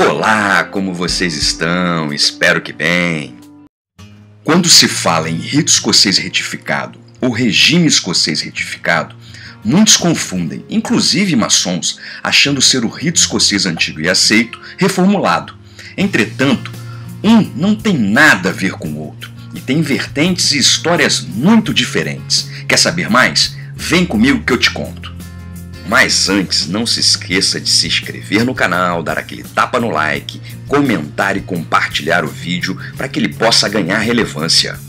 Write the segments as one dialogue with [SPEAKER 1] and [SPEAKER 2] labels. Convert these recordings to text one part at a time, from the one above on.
[SPEAKER 1] Olá, como vocês estão? Espero que bem. Quando se fala em rito escocês retificado ou regime escocês retificado, muitos confundem, inclusive maçons, achando ser o rito escocês antigo e aceito reformulado. Entretanto, um não tem nada a ver com o outro e tem vertentes e histórias muito diferentes. Quer saber mais? Vem comigo que eu te conto. Mas antes, não se esqueça de se inscrever no canal, dar aquele tapa no like, comentar e compartilhar o vídeo para que ele possa ganhar relevância.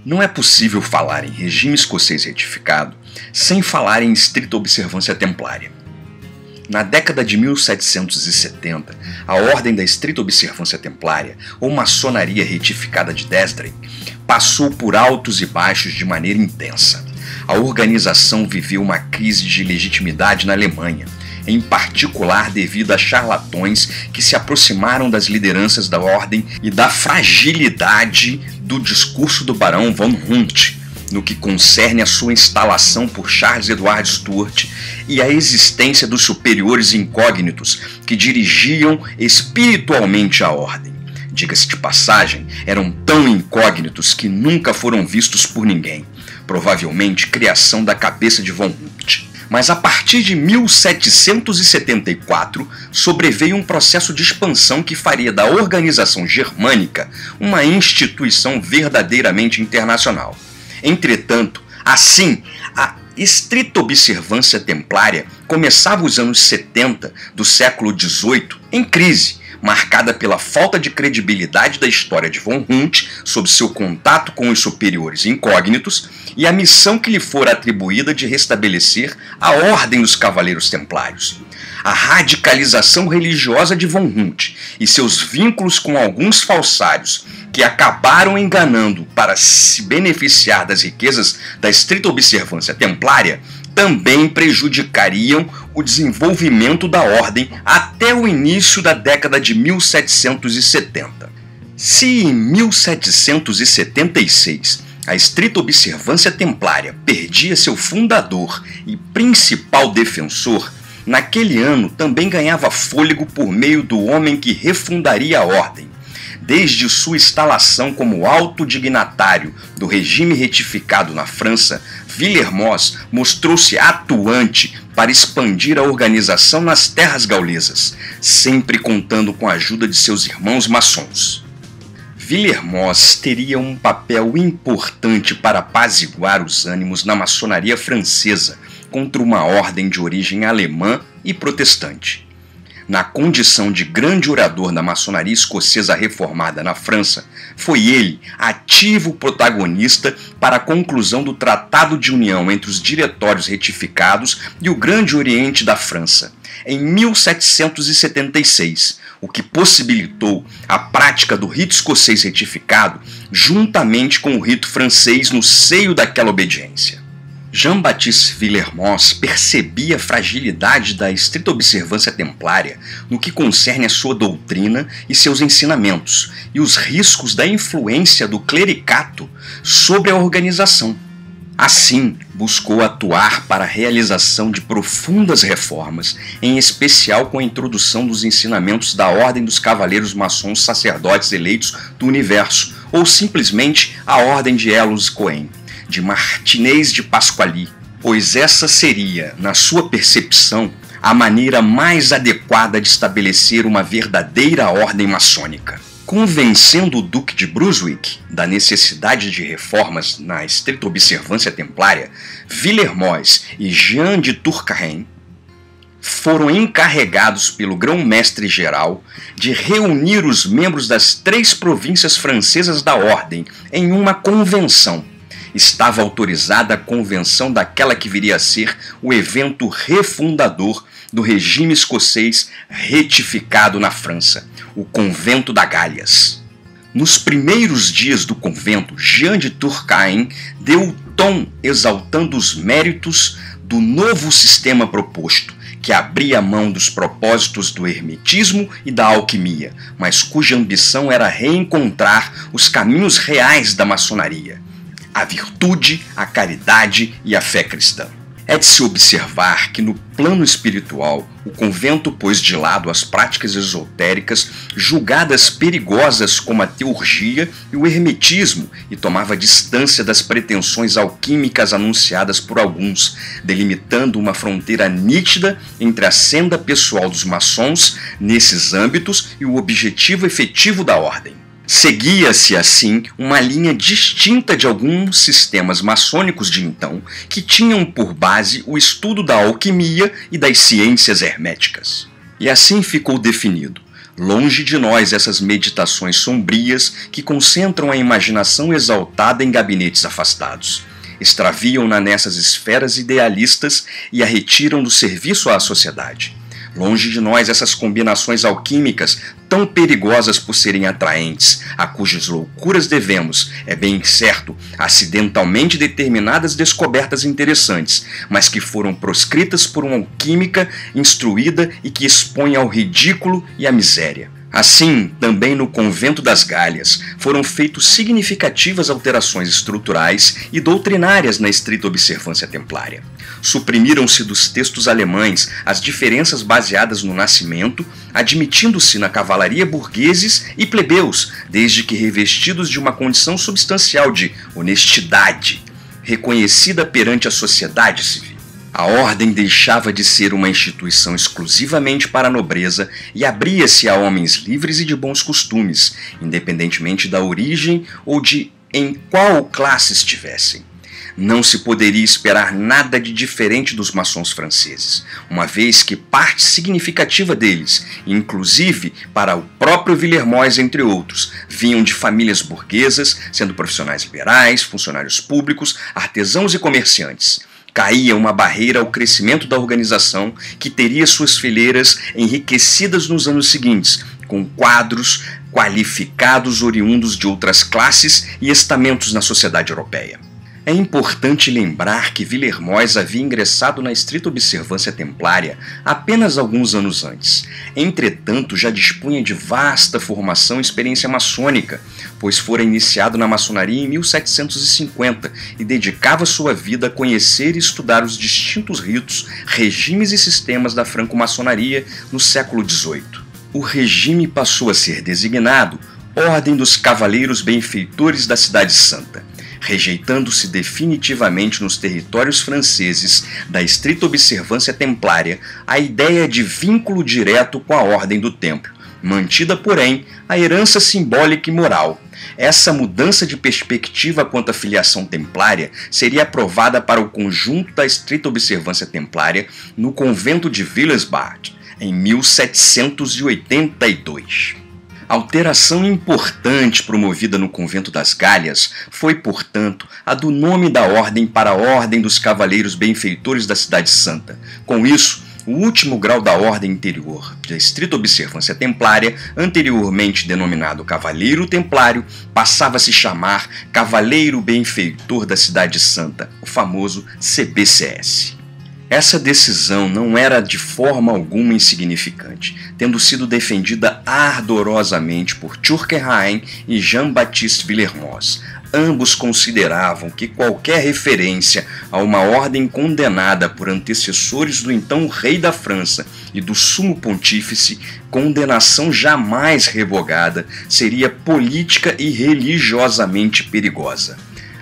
[SPEAKER 1] Não é possível falar em regime escocês retificado sem falar em estrita observância templária. Na década de 1770, a Ordem da Estrita Observância Templária, ou Maçonaria Retificada de Dresden, passou por altos e baixos de maneira intensa. A organização viveu uma crise de legitimidade na Alemanha, em particular devido a charlatões que se aproximaram das lideranças da Ordem e da fragilidade do discurso do Barão von Hundt, no que concerne a sua instalação por Charles Edward Stuart e a existência dos superiores incógnitos que dirigiam espiritualmente a ordem. Diga-se de passagem, eram tão incógnitos que nunca foram vistos por ninguém, provavelmente criação da cabeça de von Hundt. Mas a partir de 1774, sobreveio um processo de expansão que faria da organização germânica uma instituição verdadeiramente internacional. Entretanto, assim, a estrita observância templária começava os anos 70 do século XVIII em crise, marcada pela falta de credibilidade da história de von Hundt sob seu contato com os superiores incógnitos e a missão que lhe fora atribuída de restabelecer a ordem dos Cavaleiros Templários. A radicalização religiosa de von Hundt e seus vínculos com alguns falsários que acabaram enganando para se beneficiar das riquezas da estrita observância templária também prejudicariam o desenvolvimento da ordem até o início da década de 1770. Se em 1776 a estrita observância templária perdia seu fundador e principal defensor, naquele ano também ganhava fôlego por meio do homem que refundaria a ordem. Desde sua instalação como alto dignatário do regime retificado na França, Villermoz mostrou-se atuante para expandir a organização nas terras gaulesas, sempre contando com a ajuda de seus irmãos maçons. Villermoz teria um papel importante para apaziguar os ânimos na maçonaria francesa contra uma ordem de origem alemã e protestante. Na condição de grande orador da maçonaria escocesa reformada na França, foi ele ativo protagonista para a conclusão do Tratado de União entre os diretórios retificados e o Grande Oriente da França, em 1776, o que possibilitou a prática do rito escocês retificado juntamente com o rito francês no seio daquela obediência. Jean-Baptiste Villermoz percebia a fragilidade da estrita observância templária no que concerne a sua doutrina e seus ensinamentos, e os riscos da influência do clericato sobre a organização. Assim, buscou atuar para a realização de profundas reformas, em especial com a introdução dos ensinamentos da Ordem dos Cavaleiros Maçons Sacerdotes Eleitos do Universo, ou simplesmente a Ordem de Elos Cohen, de Martinez de Pasquali, pois essa seria, na sua percepção, a maneira mais adequada de estabelecer uma verdadeira ordem maçônica. Convencendo o Duque de Brunswick da necessidade de reformas na estrita observância templária, Villermoz e Jean de Turckheim foram encarregados pelo grão-mestre-geral de reunir os membros das 3 províncias francesas da ordem em uma convenção. Estava autorizada a convenção daquela que viria a ser o evento refundador do regime escocês retificado na França, o Convento da Galhas. Nos primeiros dias do convento, Jean de Turckheim deu o tom exaltando os méritos do novo sistema proposto, que abria mão dos propósitos do hermetismo e da alquimia, mas cuja ambição era reencontrar os caminhos reais da maçonaria: a virtude, a caridade e a fé cristã. É de se observar que, no plano espiritual, o convento pôs de lado as práticas esotéricas julgadas perigosas como a teurgia e o hermetismo e tomava distância das pretensões alquímicas anunciadas por alguns, delimitando uma fronteira nítida entre a senda pessoal dos maçons nesses âmbitos e o objetivo efetivo da ordem. Seguia-se, assim, uma linha distinta de alguns sistemas maçônicos de então, que tinham por base o estudo da alquimia e das ciências herméticas. E assim ficou definido: longe de nós essas meditações sombrias que concentram a imaginação exaltada em gabinetes afastados. Extraviam-na nessas esferas idealistas e a retiram do serviço à sociedade. Longe de nós essas combinações alquímicas, tão perigosas por serem atraentes, a cujas loucuras devemos, é bem certo, acidentalmente determinadas descobertas interessantes, mas que foram proscritas por uma alquímica instruída e que expõe ao ridículo e à miséria. Assim, também no Convento das Galhas, foram feitas significativas alterações estruturais e doutrinárias na estrita observância templária. Suprimiram-se dos textos alemães as diferenças baseadas no nascimento, admitindo-se na cavalaria burgueses e plebeus, desde que revestidos de uma condição substancial de honestidade, reconhecida perante a sociedade civil. A ordem deixava de ser uma instituição exclusivamente para a nobreza e abria-se a homens livres e de bons costumes, independentemente da origem ou de em qual classe estivessem. Não se poderia esperar nada de diferente dos maçons franceses, uma vez que parte significativa deles, inclusive para o próprio Villermoz entre outros, vinham de famílias burguesas, sendo profissionais liberais, funcionários públicos, artesãos e comerciantes. Caía uma barreira ao crescimento da organização, que teria suas fileiras enriquecidas nos anos seguintes, com quadros qualificados oriundos de outras classes e estamentos na sociedade europeia. É importante lembrar que Villermoz havia ingressado na estrita observância templária apenas alguns anos antes. Entretanto, já dispunha de vasta formação e experiência maçônica, pois fora iniciado na maçonaria em 1750 e dedicava sua vida a conhecer e estudar os distintos ritos, regimes e sistemas da franco-maçonaria no século XVIII. O regime passou a ser designado Ordem dos Cavaleiros Benfeitores da Cidade Santa, rejeitando-se definitivamente nos territórios franceses da estrita observância templária a ideia de vínculo direto com a Ordem do Templo, mantida, porém, a herança simbólica e moral. Essa mudança de perspectiva quanto à filiação templária seria aprovada para o conjunto da estrita observância templária no convento de Villers-Bart, em 1782. Alteração importante promovida no Convento das Galhas foi, portanto, a do nome da ordem para a Ordem dos Cavaleiros Benfeitores da Cidade Santa. Com isso, o último grau da ordem interior, da estrita observância templária, anteriormente denominado Cavaleiro Templário, passava a se chamar Cavaleiro Benfeitor da Cidade Santa, o famoso CBCS. Essa decisão não era de forma alguma insignificante, tendo sido defendida ardorosamente por Turquenheim e Jean-Baptiste Villermoz. Ambos consideravam que qualquer referência a uma ordem condenada por antecessores do então rei da França e do sumo pontífice, condenação jamais revogada, seria política e religiosamente perigosa.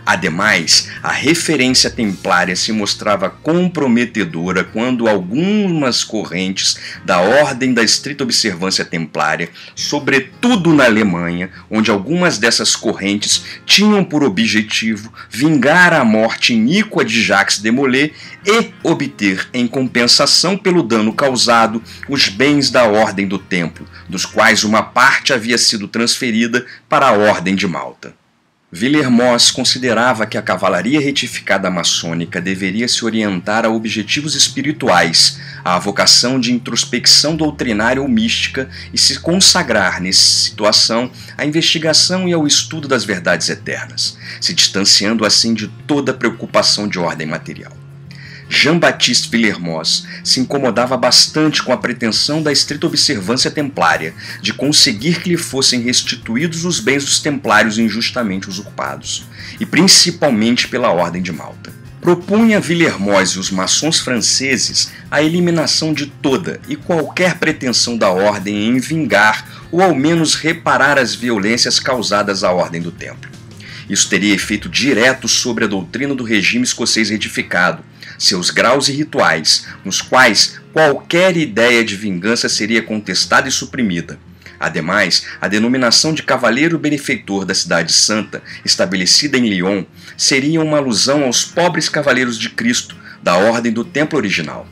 [SPEAKER 1] Ademais, a referência templária se mostrava comprometedora quando algumas correntes da Ordem da Estrita Observância Templária, sobretudo na Alemanha, onde algumas dessas correntes tinham por objetivo vingar a morte iníqua de Jacques de Molay e obter, em compensação pelo dano causado, os bens da Ordem do Templo, dos quais uma parte havia sido transferida para a Ordem de Malta. Villermoz considerava que a cavalaria retificada maçônica deveria se orientar a objetivos espirituais, à vocação de introspecção doutrinária ou mística e se consagrar, nessa situação, à investigação e ao estudo das verdades eternas, se distanciando assim de toda preocupação de ordem material. Jean-Baptiste Villermoz se incomodava bastante com a pretensão da estrita observância templária de conseguir que lhe fossem restituídos os bens dos templários injustamente usurpados, e principalmente pela Ordem de Malta. Propunha Villermoz e os maçons franceses a eliminação de toda e qualquer pretensão da Ordem em vingar ou ao menos reparar as violências causadas à Ordem do Templo. Isso teria efeito direto sobre a doutrina do regime escocês retificado, seus graus e rituais, nos quais qualquer ideia de vingança seria contestada e suprimida. Ademais, a denominação de Cavaleiro Benefeitor da Cidade Santa, estabelecida em Lyon, seria uma alusão aos pobres Cavaleiros de Cristo da Ordem do Templo original.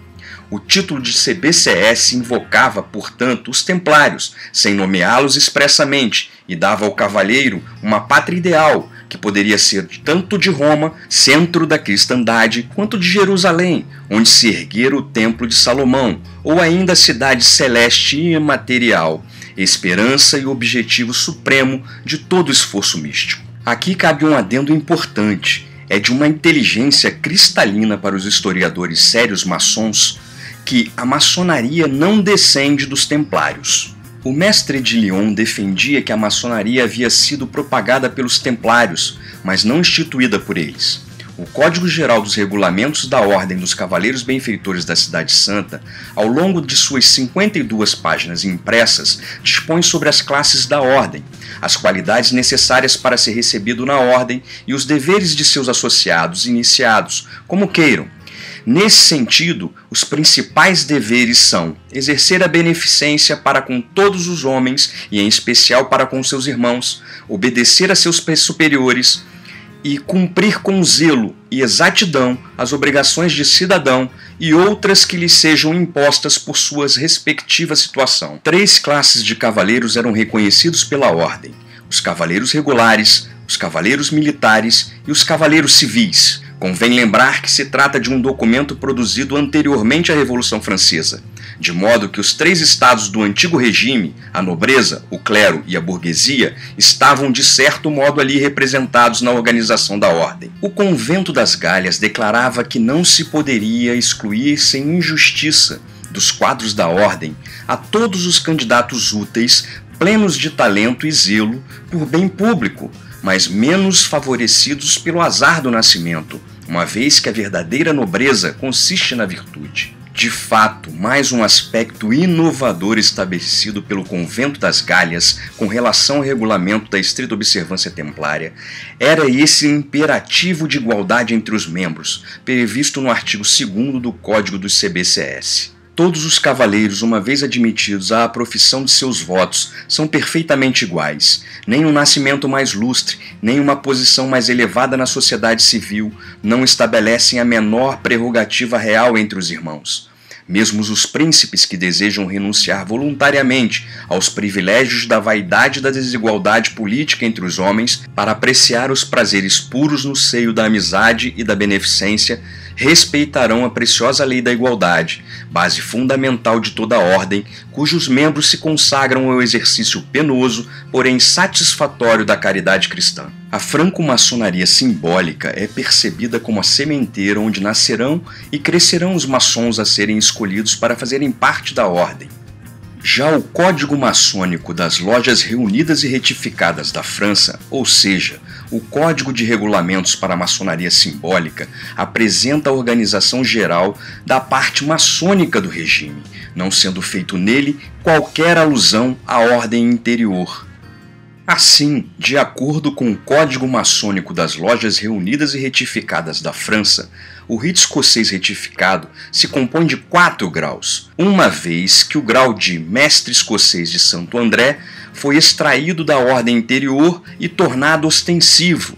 [SPEAKER 1] O título de CBCS invocava, portanto, os templários, sem nomeá-los expressamente, e dava ao cavaleiro uma pátria ideal, que poderia ser tanto de Roma, centro da cristandade, quanto de Jerusalém, onde se erguera o Templo de Salomão, ou ainda a cidade celeste e imaterial, esperança e objetivo supremo de todo esforço místico. Aqui cabe um adendo importante, é de uma inteligência cristalina para os historiadores sérios maçons que a maçonaria não descende dos templários. O mestre de Lyon defendia que a maçonaria havia sido propagada pelos templários, mas não instituída por eles. O Código Geral dos Regulamentos da Ordem dos Cavaleiros Benfeitores da Cidade Santa, ao longo de suas 52 páginas impressas, dispõe sobre as classes da Ordem, as qualidades necessárias para ser recebido na Ordem e os deveres de seus associados e iniciados, como queiram. Nesse sentido, os principais deveres são exercer a beneficência para com todos os homens e em especial para com seus irmãos, obedecer a seus superiores e cumprir com zelo e exatidão as obrigações de cidadão e outras que lhe sejam impostas por suas respectivas situações. 3 classes de cavaleiros eram reconhecidos pela ordem: os cavaleiros regulares, os cavaleiros militares e os cavaleiros civis. Convém lembrar que se trata de um documento produzido anteriormente à Revolução Francesa, de modo que os 3 estados do antigo regime, a nobreza, o clero e a burguesia, estavam de certo modo ali representados na organização da ordem. O Convento das Galhas declarava que não se poderia excluir sem injustiça dos quadros da ordem a todos os candidatos úteis, plenos de talento e zelo por bem público, mas menos favorecidos pelo azar do nascimento, uma vez que a verdadeira nobreza consiste na virtude. De fato, mais um aspecto inovador estabelecido pelo Convento das Galhas com relação ao regulamento da estrita observância templária era esse imperativo de igualdade entre os membros, previsto no artigo 2º do Código dos CBCS. Todos os cavaleiros, uma vez admitidos à profissão de seus votos, são perfeitamente iguais. Nem um nascimento mais lustre, nem uma posição mais elevada na sociedade civil não estabelecem a menor prerrogativa real entre os irmãos. Mesmo os príncipes que desejam renunciar voluntariamente aos privilégios da vaidade e da desigualdade política entre os homens para apreciar os prazeres puros no seio da amizade e da beneficência, respeitarão a preciosa lei da igualdade, base fundamental de toda a ordem, cujos membros se consagram ao exercício penoso, porém satisfatório da caridade cristã. A franco-maçonaria simbólica é percebida como a sementeira onde nascerão e crescerão os maçons a serem escolhidos para fazerem parte da ordem. Já o Código Maçônico das Lojas Reunidas e Retificadas da França, ou seja, o Código de Regulamentos para a Maçonaria Simbólica, apresenta a organização geral da parte maçônica do regime, não sendo feito nele qualquer alusão à ordem interior. Assim, de acordo com o Código Maçônico das Lojas Reunidas e Retificadas da França, o rito escocês retificado se compõe de 4 graus, uma vez que o grau de Mestre Escocês de Santo André foi extraído da ordem interior e tornado ostensivo.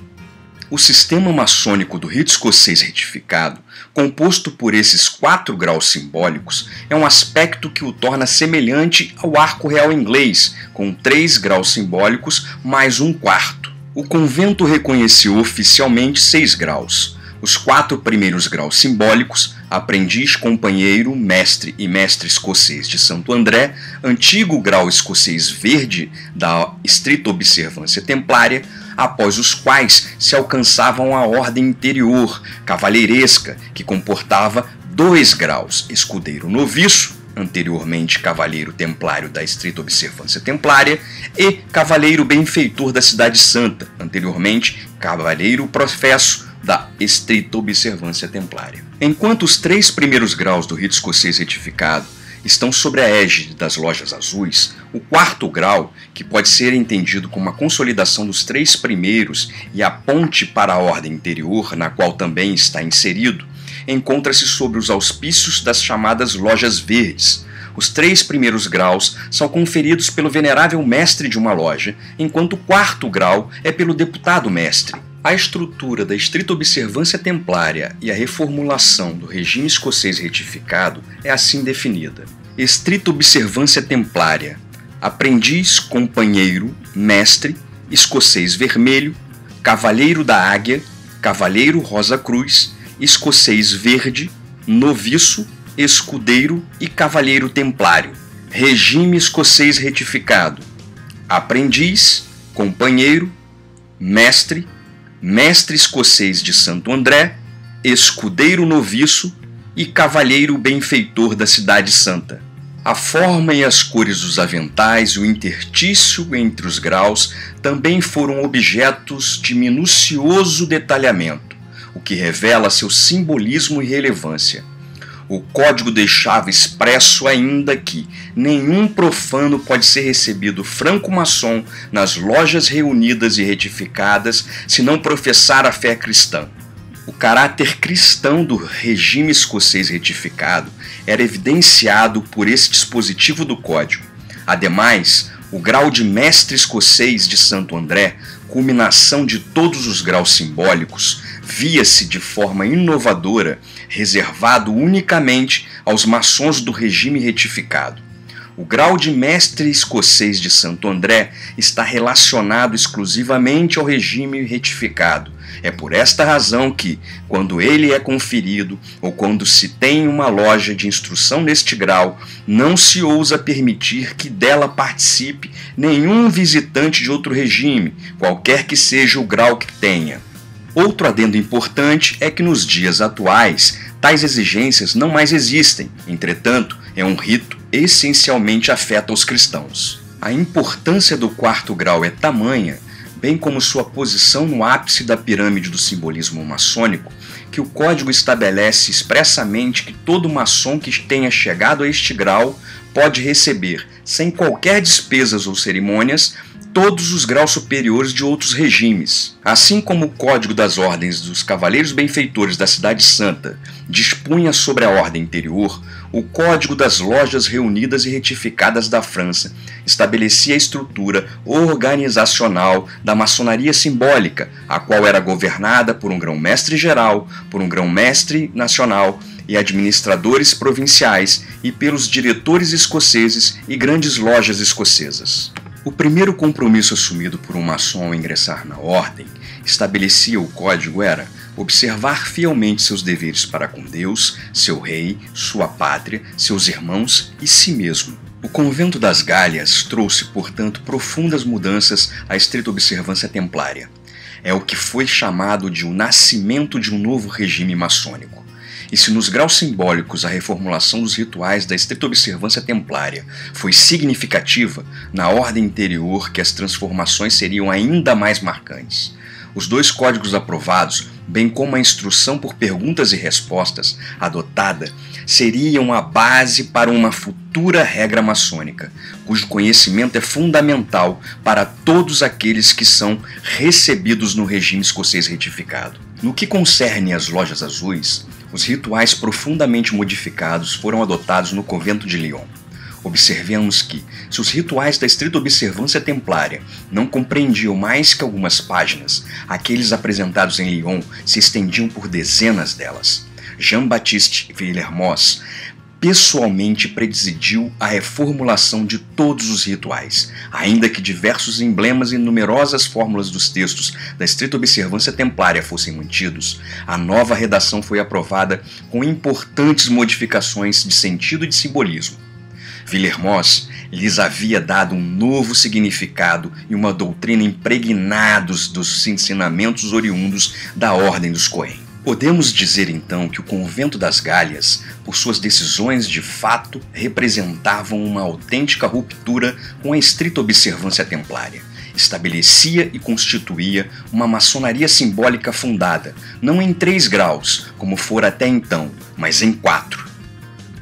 [SPEAKER 1] O sistema maçônico do rito escocês retificado, composto por esses 4 graus simbólicos, é um aspecto que o torna semelhante ao arco real inglês, com 3 graus simbólicos mais 1/4. O convento reconheceu oficialmente 6 graus. Os 4 primeiros graus simbólicos, aprendiz, companheiro, mestre e mestre escocês de Santo André, antigo grau escocês verde da estrita observância templária, após os quais se alcançavam a ordem interior, cavalheiresca, que comportava 2 graus: escudeiro noviço, anteriormente cavalheiro templário da estrita observância templária, e cavalheiro benfeitor da cidade santa, anteriormente cavalheiro professo da estrita observância templária. Enquanto os 3 primeiros graus do rito escocês retificado estão sobre a égide das lojas azuis, o 4º grau, que pode ser entendido como a consolidação dos 3 primeiros e a ponte para a ordem interior, na qual também está inserido, encontra-se sob os auspícios das chamadas lojas verdes. Os 3 primeiros graus são conferidos pelo venerável mestre de uma loja, enquanto o 4º grau é pelo deputado mestre. A estrutura da estrita observância templária e a reformulação do regime escocês retificado é assim definida: estrita observância templária, aprendiz, companheiro, mestre, escocês vermelho, cavalheiro da águia, cavalheiro rosa cruz, escocês verde, noviço, escudeiro e cavalheiro templário. Regime escocês retificado: aprendiz, companheiro, mestre, mestre escocês de Santo André, escudeiro noviço e cavalheiro benfeitor da cidade santa. A forma e as cores dos aventais e o interstício entre os graus também foram objetos de minucioso detalhamento, o que revela seu simbolismo e relevância. O código deixava expresso ainda que nenhum profano pode ser recebido franco-maçom nas lojas reunidas e retificadas se não professar a fé cristã. O caráter cristão do regime escocês retificado era evidenciado por esse dispositivo do código. Ademais, o grau de mestre escocês de Santo André, culminação de todos os graus simbólicos, via-se de forma inovadora reservado unicamente aos maçons do regime retificado. O grau de mestre escocês de Santo André está relacionado exclusivamente ao regime retificado. É por esta razão que, quando ele é conferido ou quando se tem uma loja de instrução neste grau, não se ousa permitir que dela participe nenhum visitante de outro regime, qualquer que seja o grau que tenha. Outro adendo importante é que nos dias atuais, tais exigências não mais existem, entretanto, é um rito essencialmente afeta aos cristãos. A importância do 4º grau é tamanha, bem como sua posição no ápice da pirâmide do simbolismo maçônico, que o código estabelece expressamente que todo maçom que tenha chegado a este grau pode receber, sem qualquer despesas ou cerimônias, todos os graus superiores de outros regimes. Assim como o Código das Ordens dos Cavaleiros Benfeitores da Cidade Santa dispunha sobre a ordem interior, o Código das Lojas Reunidas e Retificadas da França estabelecia a estrutura organizacional da maçonaria simbólica, a qual era governada por um grão-mestre geral, por um grão-mestre nacional e administradores provinciais e pelos diretores escoceses e grandes lojas escocesas. O primeiro compromisso assumido por um maçom ao ingressar na ordem, estabelecia o código, era observar fielmente seus deveres para com Deus, seu rei, sua pátria, seus irmãos e si mesmo. O convento das Galhas trouxe, portanto, profundas mudanças à estrita observância templária. É o que foi chamado de o nascimento de um novo regime maçônico. E se nos graus simbólicos a reformulação dos rituais da estrita observância templária foi significativa, na ordem interior que as transformações seriam ainda mais marcantes. Os 2 códigos aprovados, bem como a instrução por perguntas e respostas adotada, seriam a base para uma futura regra maçônica, cujo conhecimento é fundamental para todos aqueles que são recebidos no regime escocês retificado. No que concerne às lojas azuis, os rituais profundamente modificados foram adotados no convento de Lyon. Observemos que, se os rituais da estrita observância templária não compreendiam mais que algumas páginas, aqueles apresentados em Lyon se estendiam por dezenas delas. Jean-Baptiste Villermoz pessoalmente presidiu a reformulação de todos os rituais, ainda que diversos emblemas e numerosas fórmulas dos textos da estrita observância templária fossem mantidos. A nova redação foi aprovada com importantes modificações de sentido e de simbolismo. Villermoz lhes havia dado um novo significado e uma doutrina impregnados dos ensinamentos oriundos da Ordem dos Cohen. Podemos dizer então que o Convento das Galhas, por suas decisões de fato, representavam uma autêntica ruptura com a estrita observância templária. Estabelecia e constituía uma maçonaria simbólica fundada, não em 3 graus, como fora até então, mas em 4.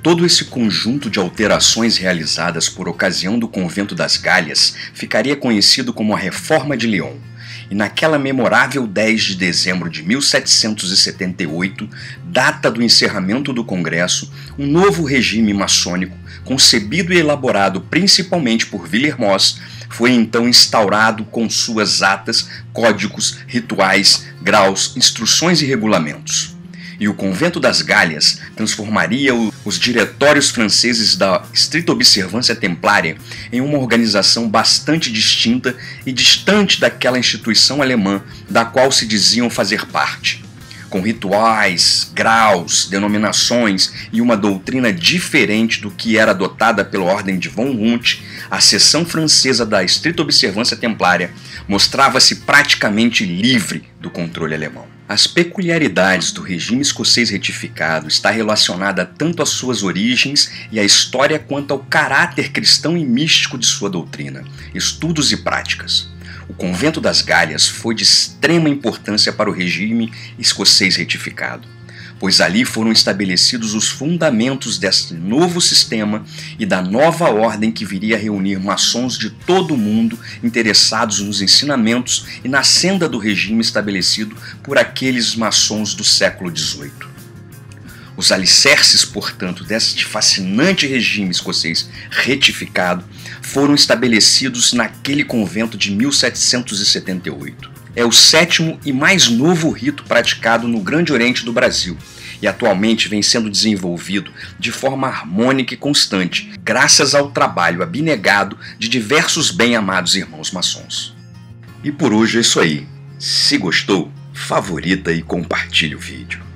[SPEAKER 1] Todo esse conjunto de alterações realizadas por ocasião do Convento das Galhas ficaria conhecido como a Reforma de Lyon. E naquela memorável 10 de dezembro de 1778, data do encerramento do Congresso, um novo regime maçônico, concebido e elaborado principalmente por Villermoz, foi então instaurado com suas atas, códigos, rituais, graus, instruções e regulamentos. E o Convento das Galhas transformaria os diretórios franceses da estrita observância templária em uma organização bastante distinta e distante daquela instituição alemã da qual se diziam fazer parte. Com rituais, graus, denominações e uma doutrina diferente do que era adotada pela Ordem de von Hundt, a seção francesa da estrita observância templária mostrava-se praticamente livre do controle alemão. As peculiaridades do regime escocês retificado está relacionada tanto às suas origens e à história quanto ao caráter cristão e místico de sua doutrina, estudos e práticas. O Convento das Galhas foi de extrema importância para o regime escocês retificado, pois ali foram estabelecidos os fundamentos desse novo sistema e da nova ordem que viria a reunir maçons de todo o mundo interessados nos ensinamentos e na senda do regime estabelecido por aqueles maçons do século XVIII. Os alicerces, portanto, deste fascinante regime escocês retificado foram estabelecidos naquele convento de 1778. É o 7º e mais novo rito praticado no Grande Oriente do Brasil e atualmente vem sendo desenvolvido de forma harmônica e constante, graças ao trabalho abnegado de diversos bem-amados irmãos maçons. E por hoje é isso aí. Se gostou, favorita e compartilhe o vídeo.